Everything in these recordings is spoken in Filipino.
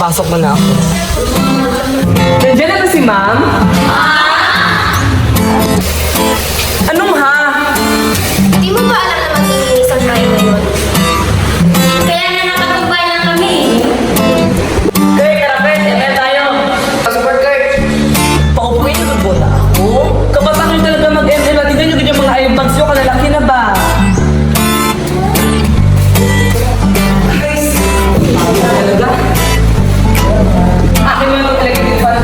Papasok mo na ako. Nandiyan na ba si ma'am? Anong ha? Di mo ba alam na mag-iisang tayo ngayon? Kaya na nakatubay lang kami. Kurt, karapet, ML tayo. Support, Kurt. Paupuin niyo ba na ako? Kabataan niyo talaga mag-ML. Tignan niyo ganyan mga iron bags niyo. Kalalaki na ba? Guys, talaga? Akin mo yung talaga din pa.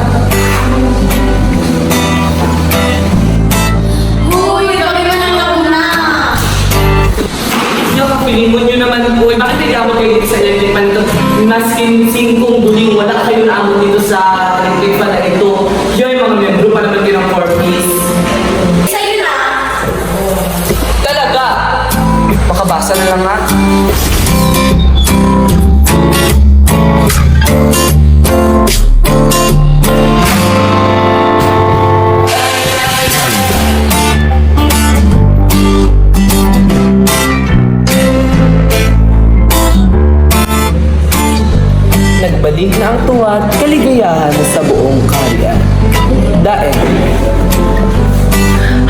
Uy, kami man ang laguna. Yung kapilimon nyo naman po, bakit hindi ako kayo dito sa Lilipan ito? Maskin singkong duling, wala kayo na amo dito sa Lilipan na ito. Yung mga membro pa naman din ng 4-piece. Sa'yo na. Talaga? Makabasa na lang ha? Nagbalik na ang tuwa at kaligayahan sa buong karya. Dahil,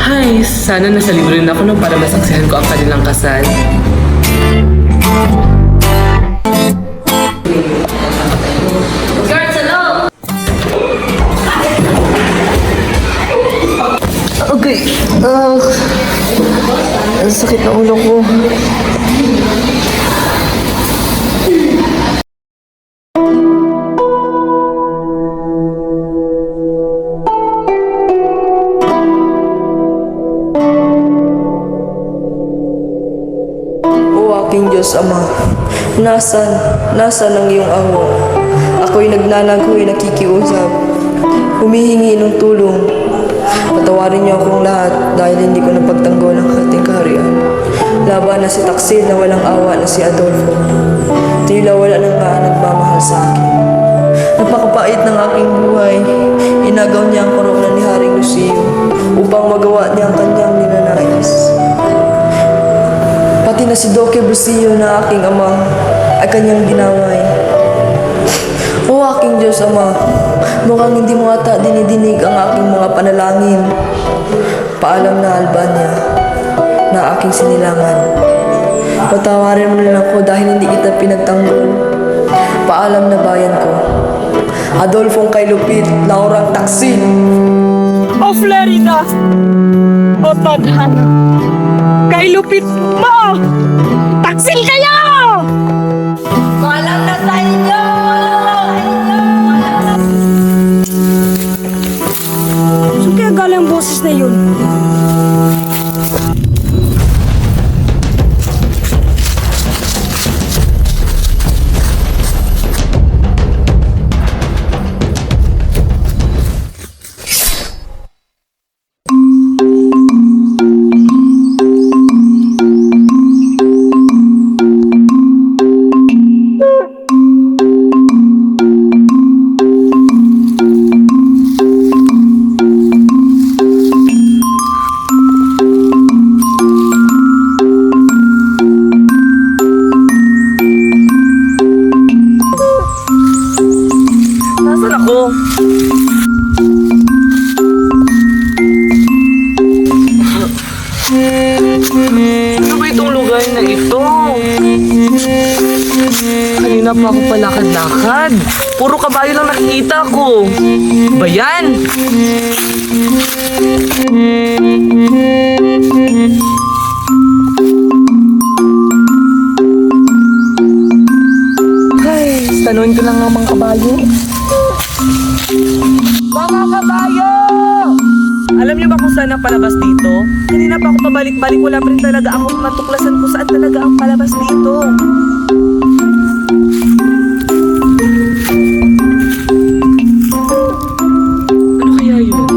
Hay, sana nasa libro rin ako nung para masaksihan ko ang kanilang kasal. Guards, ano? Okay, ang sakit na ulo ko. O aking Diyos Ama, nasan ang iyong awa? Ako'y nagnanaghoy nakikiusap, humihingi ng tulong. Patawarin niyo akong lahat dahil hindi ko napagtanggol ang ating kaharian. Laban na si Taksil na walang awa na si Adolfo. Tila wala nang nga nagmamahal sa akin. Napakapait ng aking buhay. Inagaw niya ang korona ni Haring Lucio upang magawa niya ang kanyang ninanais. Pati na si Doque Busillo na aking ama ay kanyang ginaway. O aking Diyos Ama, mukhang hindi mo ata dinidinig ang aking mga panalangin. Paalam na Albania na aking sinilangan. Patawarin mo na lang ako dahil hindi kita pinagtanggol. Paalam na bayan ko. Adolfong kay Lupit, Laurang Taksil. O Florida! O Tadhana! Kay lupit mo! Taksil kayo! Malam na sa inyo! Saan kaya galing ang boses na yun? Nasaan ako? Ano ba itong lugar na ito? Kanina pa ako palakad-lakad. Puro kabayo lang nakikita ko. Ba yan? Ay, tanungin ko lang ang mga kabayo. Mga kabayo! Alam niyo ba kung saan ang palabas dito? Kanina pa ako pabalik-balik, wala pa rin talaga ako matuklasan kung saan talaga ang palabas dito. Ano kaya yun?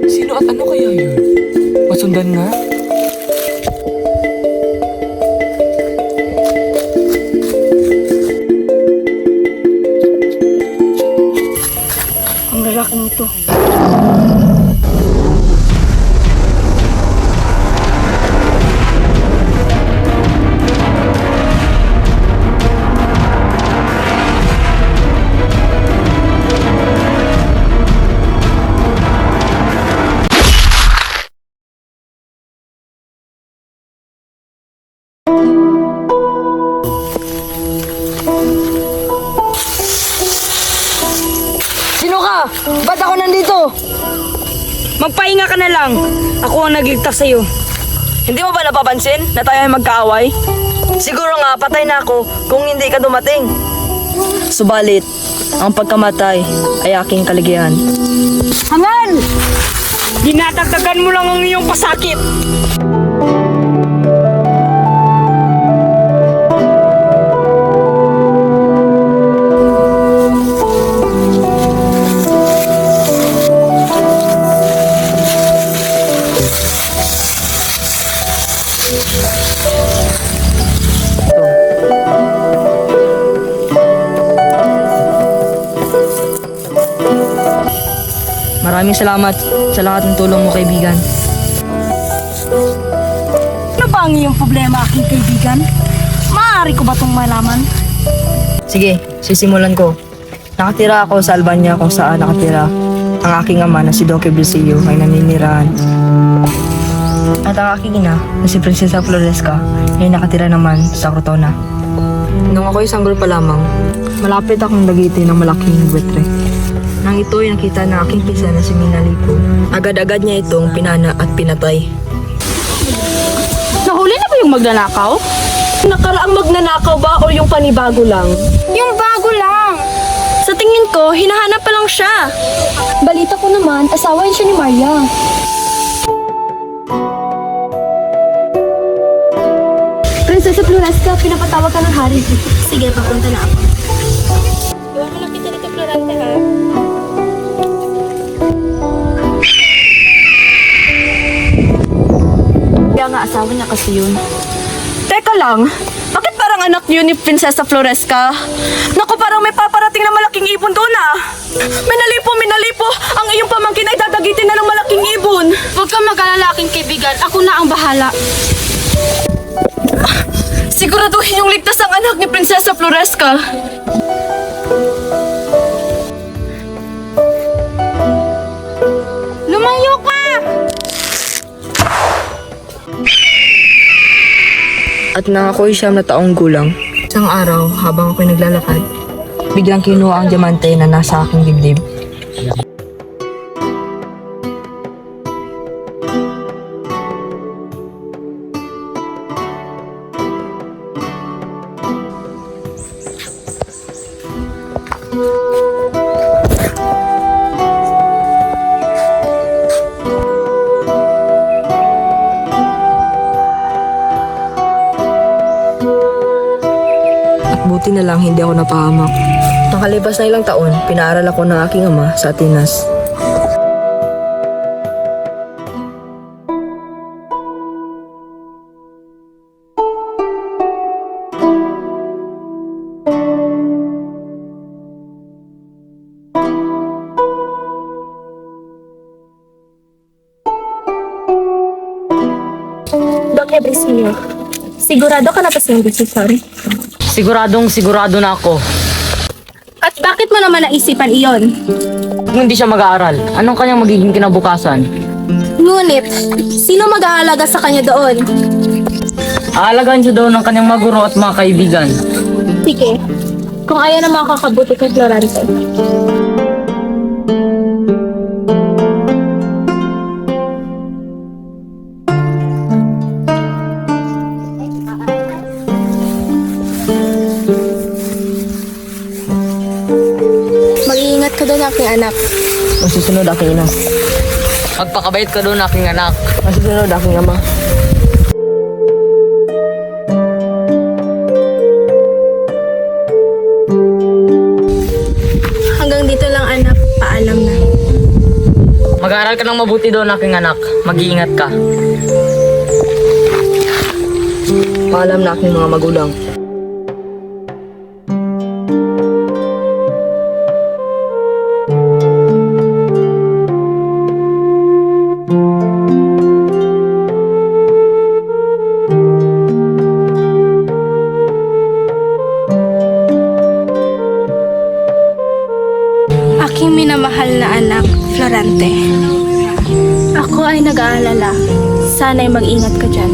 Sino at ano kaya yun? Masundan nga? dito. Sino ka? Ba't ako nandito? Magpahinga ka na lang. Ako ang nagligtas sa'yo. Hindi mo ba napapansin na tayo ay magkaaway? Siguro nga patay na ako kung hindi ka dumating. Subalit, ang pagkamatay ay aking kaligayahan. Hangal! Dinadagdagan mo lang ang iyong pasakit. Maraming salamat sa lahat ng tulong mo, kaibigan. Ano ba ang iyong problema, aking kaibigan? Maaari ko ba itong malaman? Sige, sisimulan ko. Nakatira ako sa Albania kung saan nakatira ang aking ama na si Don Quebricillo ay naninirahan. At ang aking ina na si Prinsesa Floresca ay nakatira naman sa Crotona. Nung ako isang grupo lamang, malapit akong dagitin ng malaking buwetre. Nang ito ay nakita ng aking pinsan na si Minalipo, agad-agad niya itong pinana at pinatay. Nahuli na ba yung magnanakaw? Nakaraang magnanakaw ba o yung panibago lang? Yung bago lang. Sa tingin ko, hinahanap pa lang siya. Balita ko naman, asawa yun siya ni Maria. Prinsesa Floresca, pinapatawag ka ng hari. Sige, papunta na ako. Iwan mo lang kita dito, Florante, ha? Kaya nga, asawa niya kasi yun. Teka lang, bakit parang anak niyo ni Prinsesa Floresca? Naku, parang may paparating na malaking ibon doon, ah! Minalipo! Ang iyong pamangkin ay dadagitin na ng malaking ibon! Huwag kang mag-alala, aking kaibigan. Ako na ang bahala. Siguraduhin yung ligtas ang anak ni Prinsesa Floresca. Lumayo ka! At nang ako'y 9 na taong gulang, isang araw habang ako'y naglalakad, biglang kinuha ang diamante na nasa aking dibdib. At buti na lang hindi ako napahamak. Nakalipas na ilang taon, pinaaral ako ng aking ama sa Atenas. Doc Ebrisilio, sigurado ka na pa sa desisyon? Sigurado na ako. At bakit mo naman naisipan iyon? Kung hindi siya mag-aaral, anong kanyang magiging kinabukasan? Ngunit, sino mag-aalaga sa kanya doon? Aalagaan siya daw ng kanyang maguro at mga kaibigan. Sige, kung ayaw na makakabuti kay Florante. Mag-iingat ka doon, aking anak. Masusunod aking ina. Magpakabait ka doon, aking anak. Masusunod aking ama. Hanggang dito lang, anak. Paalam na. Mag-aaral ka ng mabuti doon, aking anak. Mag-iingat ka. Paalam na aking mga magulang. mahal na anak, Florante. Ako ay nag-aalala. Sana'y mag-ingat ka dyan.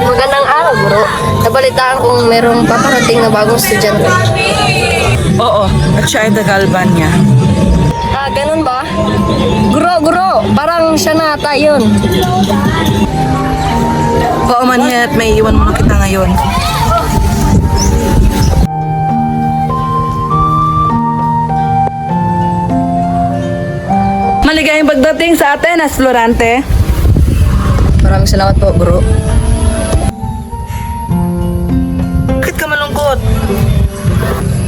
Magandang araw, guro. Nabalitaan kong merong paparating na bagong estudyante. Oo, at siya ay taga-Albania. Ah, ganun ba? Guro, parang siya na ata yun. Oo man at may iwan mo na kita ngayon. Maligayang pagdating sa Atenas, Florante. Maraming salamat po, guro. Bakit ka malungkot?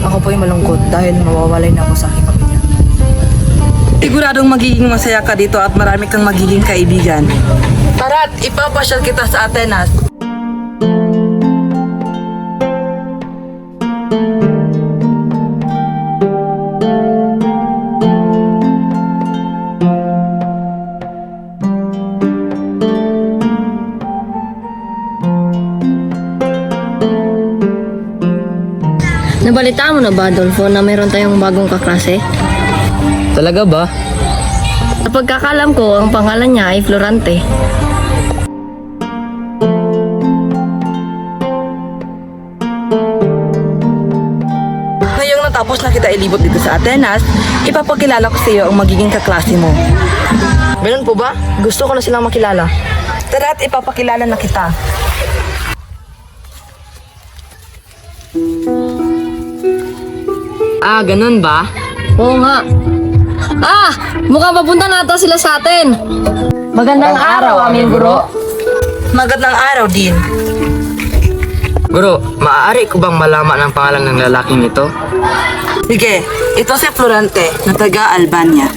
Ako po'y malungkot dahil mawawalay na ako sa aking pamilya. Siguradong magiging masaya ka dito at marami kang magiging kaibigan. Tara't ipapasyal kita sa Atenas. Nabalitaan mo na ba, Adolfo, na meron tayong bagong kaklase? Talaga ba? Sa pagkakalam ko, ang pangalan niya ay Florante. Ngayong natapos na kita ilibot dito sa Atenas, ipapakilala ko sa iyo ang magiging kaklase mo. Ganun po ba? Gusto ko na silang makilala. Tara't ipapakilala na kita. Ah, ganun ba? Oo nga. Ah! Mukhang papunta na ata sila sa atin. Magandang araw, aming guro. Magandang araw din. Guro, maaari ko bang malaman ang pangalan ng lalaking ito? Sige, ito si Florante na taga-Albania.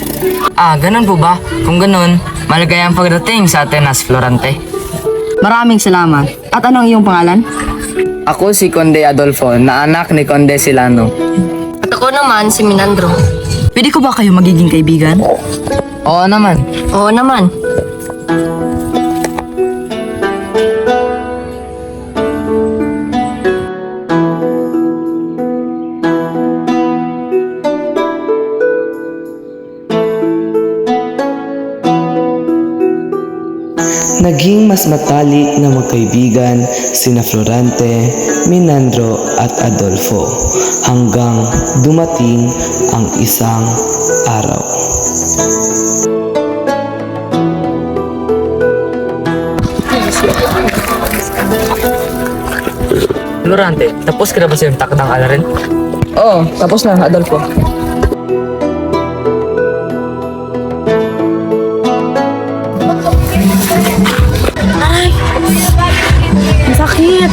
Ah, ganun po ba? Kung ganun, maligayang pagdating sa Atenas, Florante. Maraming salamat. At anong iyong pangalan? Ako si Conde Adolfo, na anak ni Conde Silano. At ako naman si Minandro. Pwede ko ba kayo magiging kaibigan? Oo naman. Oo naman. Naging mas matalik na magkaibigan sina Florante, Minandro at Adolfo hanggang dumating ang isang araw. Florante, tapos ka na ba siyang takdang alarin? Oo, tapos na, Adolfo. Ang sakit.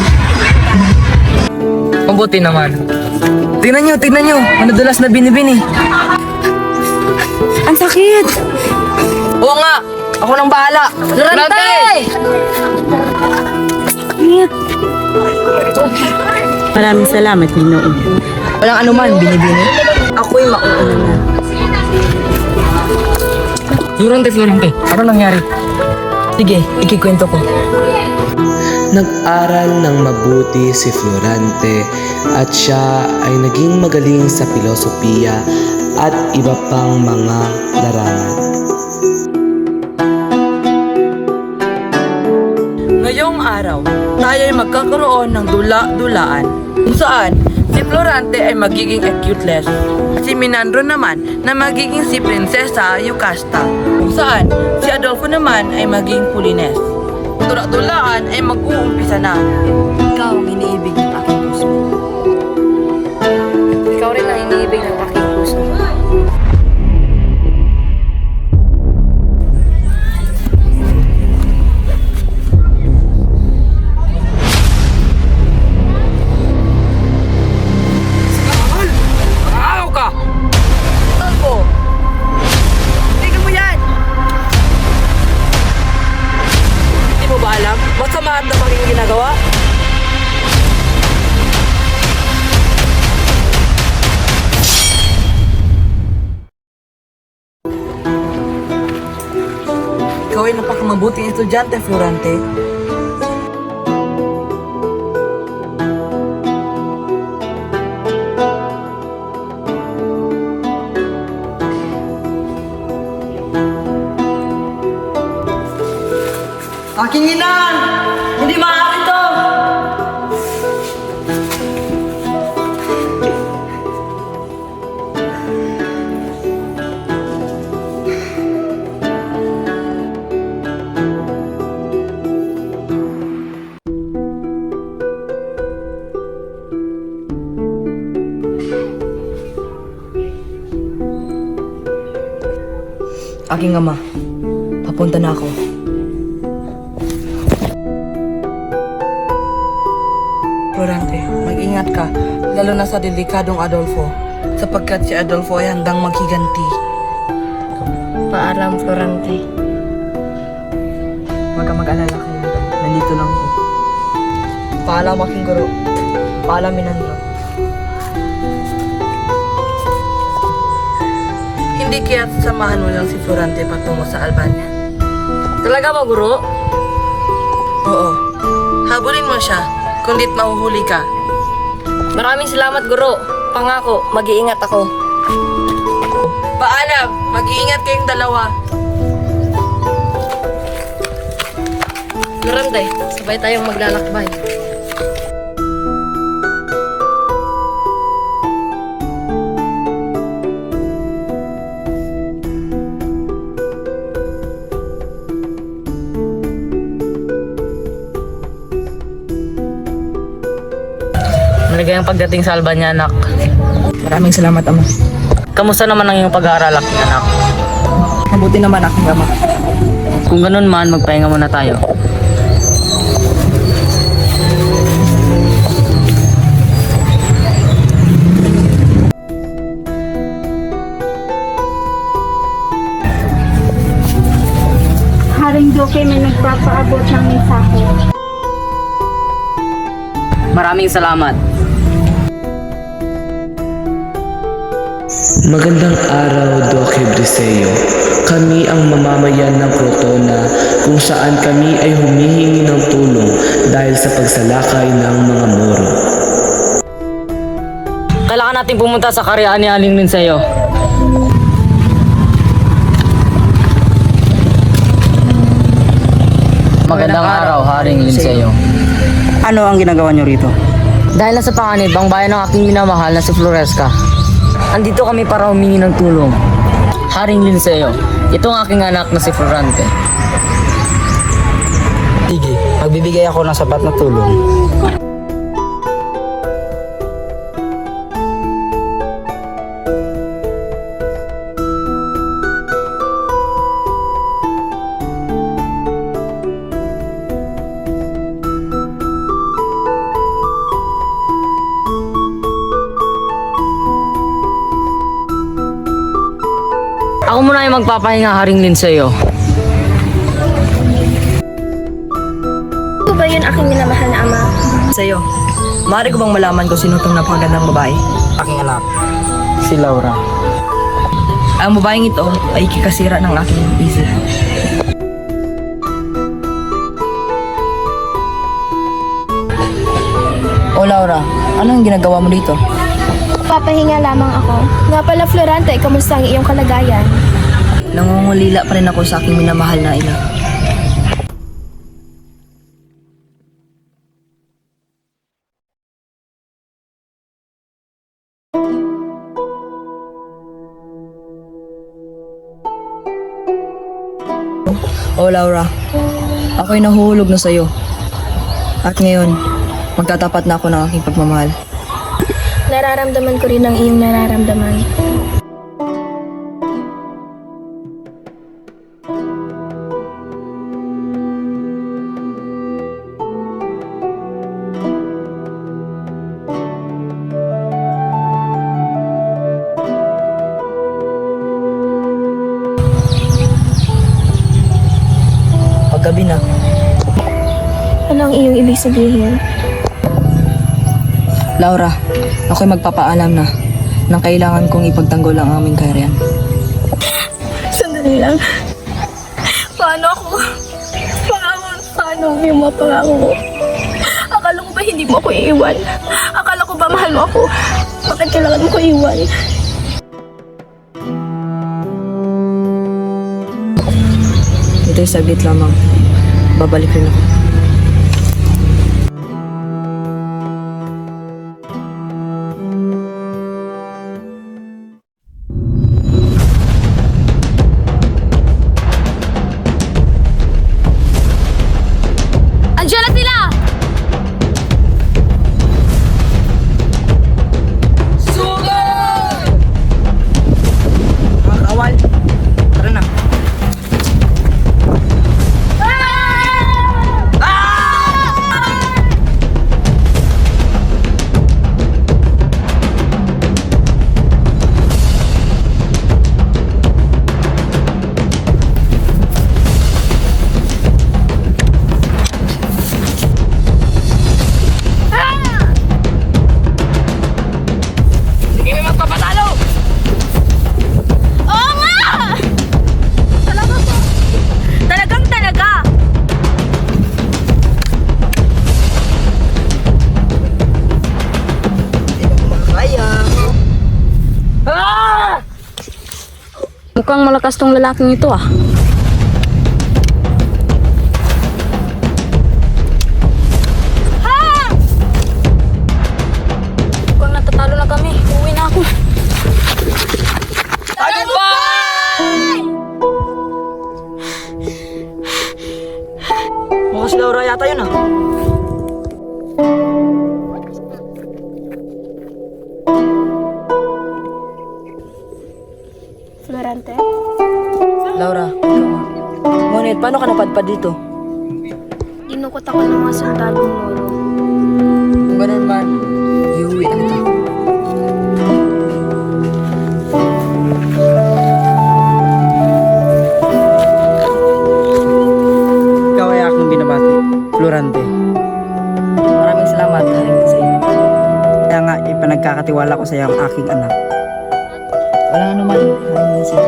Mabuti naman. Tingnan nyo, manadulas na binibini. Ang sakit. Oo nga, ako nang bahala. Florante! Maraming salamat, Ninoon. Walang anuman, binibini. Ako'y mauuna na. Florante, ano nangyari? Sige, ikikwento ko. Nag-aral ng mabuti si Florante at siya ay naging magaling sa filosofiya at iba pang mga larangan. Ngayong araw, tayo ay magkakaroon ng dula-dulaan kung saan si Florante ay magiging acuteless at si Minandro naman na magiging si Prinsesa Yocasta kung saan si Adolfo naman ay maging Pulines. Dula-dulaan ay mag-uumpisa na. Ikaw ang iniibig ng aking puso. Ikaw rin ang iniibig ng aking puso. Araw ka! Adolfo! Tingnan mo yan! Hindi mo ba alam? Masama at napaging ginagawa? ay napakamabuting estudyante, Florante. Aking inan! Hindi maaari to! Aking ama, papunta na ako. Florante, mag-ingat ka, lalo na sa delikadong Adolfo, sapagkat si Adolfo ay handang maghiganti. Paalam, Florante. Huwag ka mag-alala kayo, nandito lang ako. Paalam aking guro, paalam Minandro. Hindi kaya samahan mo lang si Florante patungo sa Albania? Talaga ba, guro? Oo, habulin mo siya, kundi't mahuhuli ka. Maraming salamat, guro. Pangako, mag-iingat ako. Paalam, mag-iingat kayong dalawa. Florante, sabay tayong maglalakbay. Maligayang pagdating sa Albania, anak. Maraming salamat, ama. Kamusta naman ang iyong pag-aaral, anak? Mabuti naman aking ama. Kung ganun man, magpahinga muna tayo. Haring Duque, may nagpapaabot ng mensahe. Maraming salamat. Magandang araw, Doce Briseo. Kami ang mamamayan ng Crotona kung saan kami ay humihingi ng tulong dahil sa pagsalakay ng mga Moro. Kailangan natin pumunta sa karyaan ni Aling Linseo. Magandang araw, Haring Linseo. Ano ang ginagawa niyo rito? Dahil nasa panganib ang bayan ng aking minamahal na si Floresca. Andito kami para humingi ng tulong. Haring Linseo, ito ang aking anak na si Florante. Sige, magbibigay ako ng sapat na tulong. Ako muna ay magpapahinga, Haring Linseo. Ito ba yun aking minamahal na ama? Sa'yo, maaari ko bang malaman kung sino itong napakagandang babae? Aking anak, si Laura. Ang babaeng ito ay kikasira ng aking isip. O Laura, anong ginagawa mo dito? Papahinga lamang ako. Nga pala, Florante, kamusta ang iyong kalagayan? Nangungulila pa rin ako sa aking minamahal na ina. O Laura, ako'y nahuhulog na sa'yo. At ngayon, magtatapat na ako ng aking pagmamahal. Nararamdaman ko rin ang iyong nararamdaman. Paggabi na, Ano ang iyong ibig sabihin? Laura, ako'y magpapaalam na nang kailangan kong ipagtanggol ang aming kaharian. Sandali lang. Paano ako? ang iyong mga pangako mo. Akala ko ba hindi mo ako iiwan? Akala ko ba mahal mo ako? Bakit kailangan mo ko iiwan? Ito'y saglit lamang. Babalik rin ako. Andiyan na sila! Mga kawal, tara na. Oo nga! Talaga ba? Talagang talaga! Kaya. Mukhang malakas tong lalaking ito ah. Mukhang natatalo na kami. Uwi na ako. Mukhang si Laura yata yun ah. Florante? Laura, ikaw nga. Ngunit, paano ka napadpad dito? Dinukot ako ng mga sundalong Moro. Kung ganun man, iuwi na kita. Ikaw ay aking binabati, Florante. Maraming salamat, Haring Liseo. Kaya nga, ipanagkakatiwala ko sa iyo ang aking anak. Wala nga naman, Haring Liseo.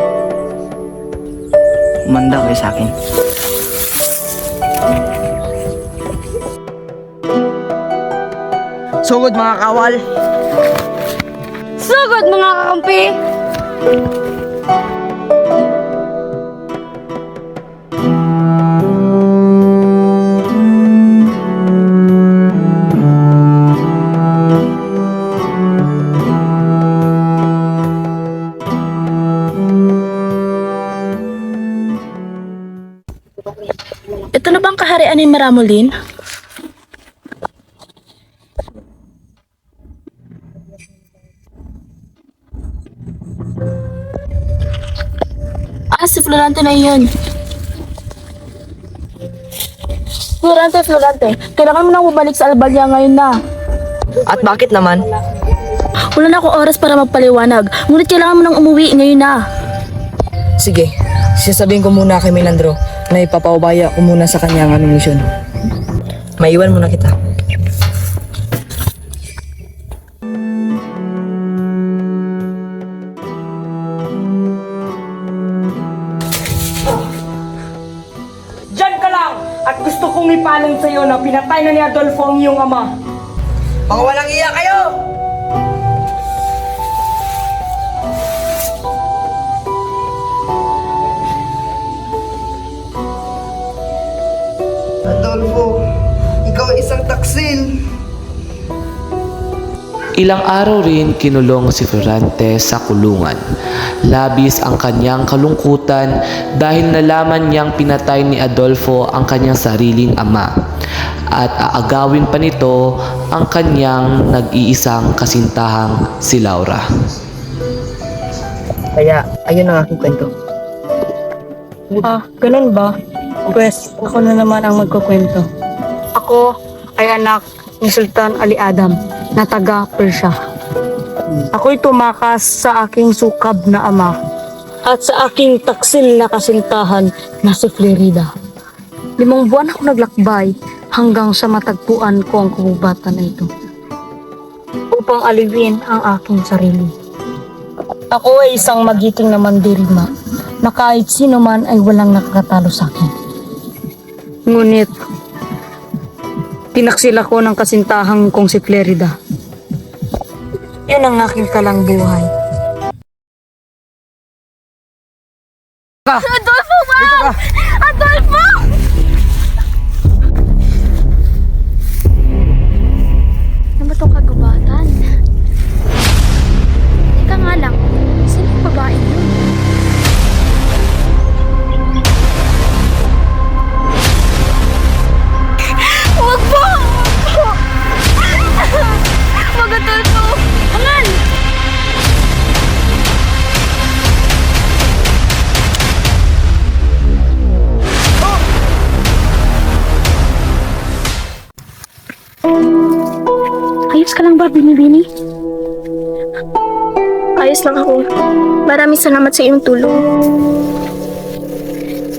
Umanda kayo sa akin. Sugod mga kawal! Sugod mga kakampi! Ito na bang kaharian ni Maramulin? Si Florante na yun. Florante, kailangan mo nang bumalik sa Albalia ngayon na. At bakit naman? Wala na akong oras para magpaliwanag. Ngunit kailangan mo nang umuwi ngayon na. Sige, sasabihin ko muna kay Melandro na ipapaubaya ko muna sa kanya ang aming misyon. Maiwan muna kita. Diyan ka lang! At gusto kong ipaalam sa'yo na pinatay na ni Adolfo ang iyong ama. Mga walang iya kayo! Adolfo, ikaw ay isang taksil. Ilang araw rin kinulong si Florante sa kulungan. Labis ang kanyang kalungkutan dahil nalaman niyang pinatay ni Adolfo ang kanyang sariling ama at aagawin pa nito ang kanyang nag-iisang kasintahang si Laura. Kaya, ayun ang aking kwento. Ganun ba? Pwes, ako na naman ang magkukwento. Ako ay anak ni Sultan Ali Adam na taga Persia. Ako'y tumakas sa aking sukab na ama at sa aking taksil na kasintahan na si Florida. 5 buwan ako naglakbay hanggang sa matagpuan ko ang kabubatan na ito upang aliwin ang aking sarili. Ako ay isang magiting na mandirigma na kahit sino man ay walang nakakatalo sa akin. Ngunit, Tinaksil ako ng kasintahang kong si Flerida. Yun ang aking talang buhay. Adolfo, ma'am! Adolfo! Ano ba itong kagubatan? Teka nga lang, sino yung babae yun? Huwag po! Huwag, Adolfo! Angal! Ayos ka lang ba, Bini-Bini? Ayos lang ako. Maraming salamat sa iyong tulong.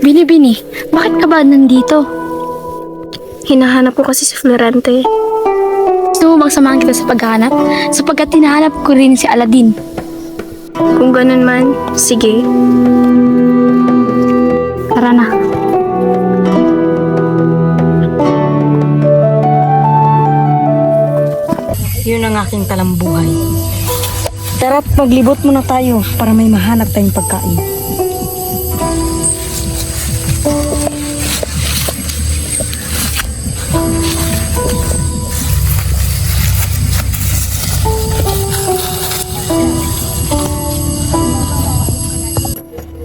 Bini-Bini, bakit ka ba nandito? Hinahanap ko kasi si Florante. Gusto mo bang samahan kita sa paghahanap? Sapagkat hinahanap ko rin si Aladdin. Kung ganun man, sige. Tara na. Yun ang aking talang buhay. Tara't maglibot muna tayo para may mahanap tayong pagkain.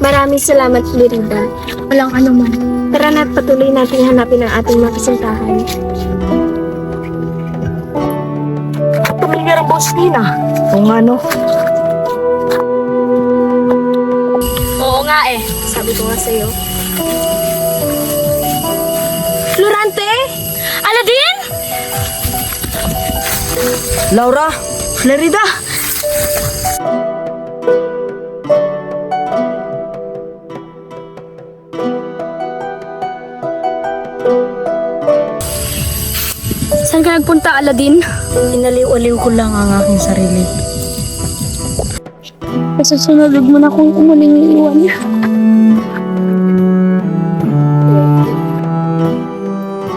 Maraming salamat, Florida. Walang anuman. Tara na't patuloy natin hanapin ang ating mga kasintahan. Tumingin ang boss Nina. Kung ano. Oo nga eh. Sabi ko nga sa'yo. Florante? Aladdin? Laura, Flerida. Saan ka nagpunta, Aladdin? Inaliw-aliw ko lang ang aking sarili. Sa susunod, huwag mo na akong umuling iiwan.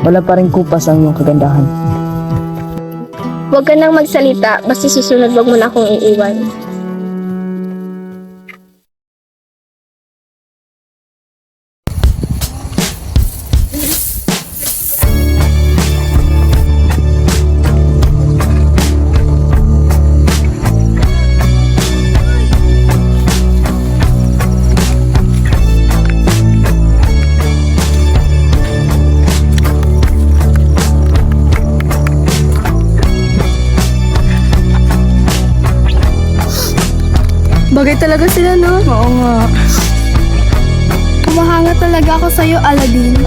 Wala pa rin kupas ang iyong kagandahan. Huwag ka nang magsalita, basta susunod, huwag mo na akong iiwan. Bagay talaga sila, no? Oo nga. Kumahanga talaga ako sa'yo, Aladdin.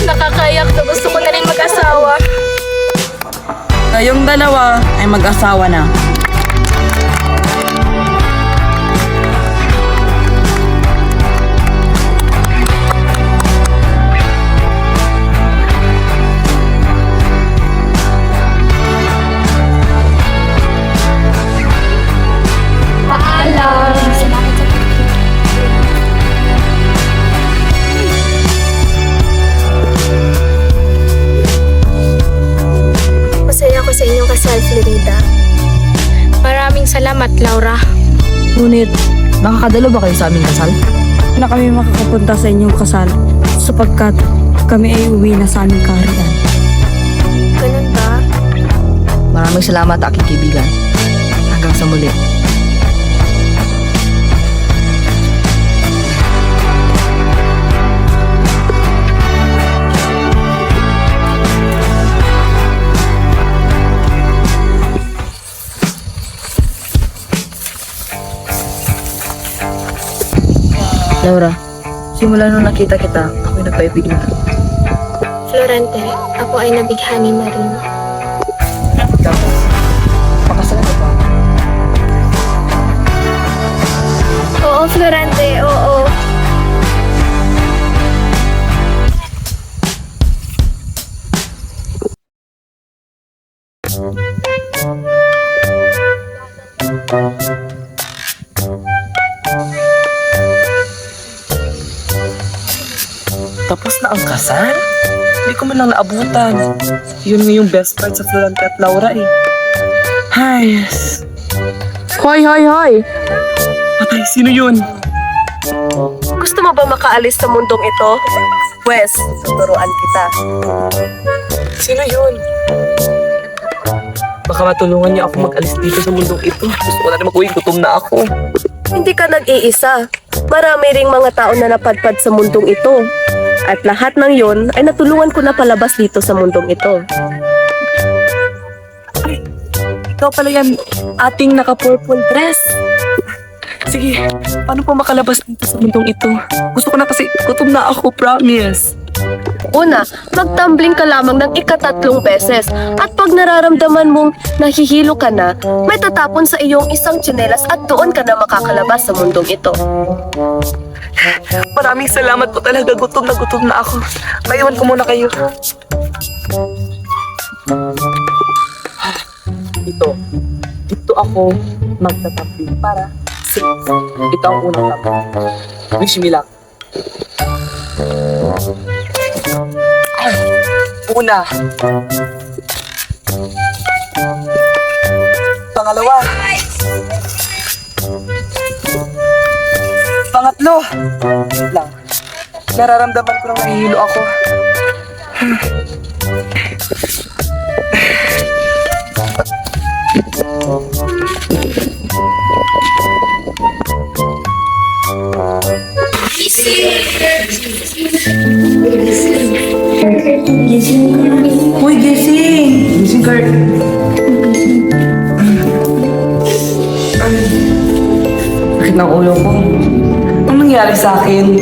Nakakayak na gusto ko na rin mag-asawa. Kayong dalawa ay mag-asawa na. Masaya ako sa inyong kasal, Florida. Maraming salamat, Laura. Ngunit, makakadalo ba kayo sa aming kasal? Na kami makakapunta sa inyong kasal sapagkat kami ay uwi na sa aming kaharian. Ganun ba? Maraming salamat aking kaibigan. Hanggang sa muli. Laura, simula nung nakita kita, ako'y nagpaibig na. Florante, ako ay nabighani na rin. Tapos, pakasal ka ba? Oo, Florante, oo. Tapos na ang kasal? Hindi ko man lang naabutan. Yun nga yung best part sa Florante at Laura eh. Ay, yes. Hoy, hoy, hoy! Patay, sino yun? Gusto mo ba makaalis sa mundong ito? Wes, tuturuan kita. Sino yun? Baka matulungan niya ako mag-alis dito sa mundong ito. Gusto ko na rin mag-uwi, gutom na ako. Hindi ka nag-iisa. Marami ring mga tao na napadpad sa mundong ito. At lahat ng yon ay natulungan ko na palabas dito sa mundong ito. Ikaw pala yan, ating naka-purple dress. Sige, paano po makalabas dito sa mundong ito? Gusto ko na kasi gutom na ako, promise. Una, magtumbling ka lamang ng 3 beses. At pag nararamdaman mong nahihilo ka na, may tatapon sa iyong isang tsinelas at doon ka na makakalabas sa mundong ito. Maraming salamat po talaga. Gutom na ako. Maiwan ko muna kayo. Dito ako magtatapi para safe. Ito ang unang tapo. Wish me luck. Una. Pangalawa. Pangatlo. Wait lang. Nararamdaman ko nang nahihilo ako. Uy, gising! Gising, Kurt. Sakit ng ulo ko. Anong nangyari sa akin?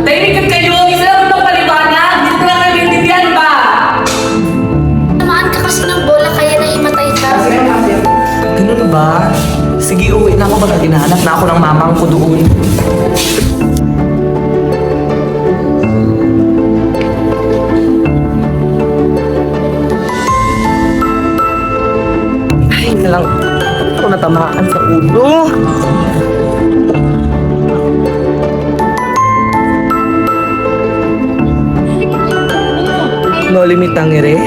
Tahimik kayo! Isa lang itong paliwanag! Dito lang kayo naiintindihan ba? Tamaan ka kasi ng bola kaya nahimatay ka. Ganun ba? Sige, uwi na ako. Baka ginahanap na ako ng mamang ko doon. Ay, na lang. Ako natamaan sa ulo. No limit ang ere.